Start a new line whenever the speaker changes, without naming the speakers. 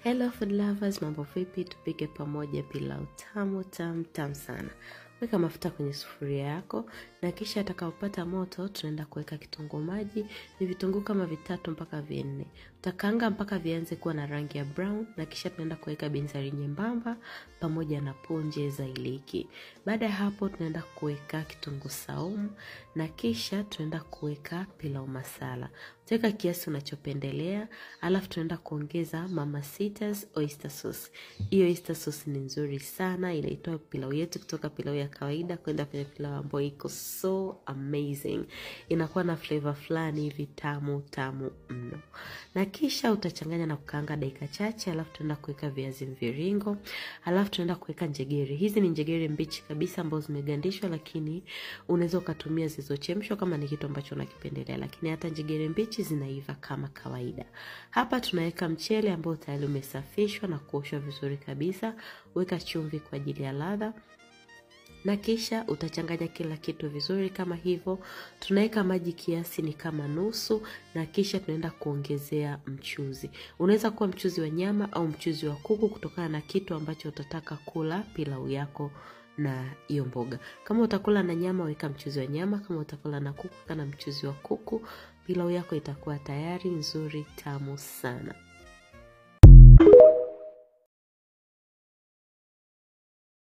Hello food lovers, mambo vipi? Tupike pamoja pilau tamu sana. Weka mafuta kwenye sufuria yako na kisha atakapopata moto tunaenda kuweka kitunguu maji. Ni vitunguu kama 3 mpaka 4. Utakaanga mpaka vianze kuwa na rangi ya brown na kisha tunaenda kuweka binzari nyembamba pamoja na punje za iliki. Baada ya hapo tunaenda kuweka kitunguu saumu na kisha tunaenda kuweka pilau masala. Utaweka kiasi unachopendelea, alafu tunaenda kuongeza Mama Sita's oyster sauce. Hiyo oyster sauce ni nzuri sana, inaitoa pilau yetu kutoka pilau ya kawaida kwenda kwenye pilau ambayo iko so amazing. Inakuwa na flavor fulani hivi tamu mno. Na kisha utachanganya na kukaanga dakika chache, alafu tunaenda kuweka viazi mviringo, alafu tunaenda kuweka njegere. Hizi ni njegere mbichi kabisa ambazo zimegandishwa, lakini unaweza ukatumia zilizochemshwa kama ni kitu ambacho unakipendelea, lakini hata njegere mbichi zinaiva kama kawaida. Hapa tunaweka mchele ambao tayari umesafishwa na kuoshwa vizuri kabisa. Weka chumvi kwa ajili ya ladha. Na kisha utachanganya kila kitu vizuri kama hivyo. Tunaweka maji kiasi ni kama nusu na kisha tunaenda kuongezea mchuzi. Unaweza kuwa mchuzi wa nyama au mchuzi wa kuku kutokana na kitu ambacho utataka kula pilau yako na hiyo mboga. Kama utakula na nyama weka mchuzi wa nyama, kama utakula na kuku kana mchuzi wa kuku. Pilau yako itakuwa tayari, nzuri, tamu sana.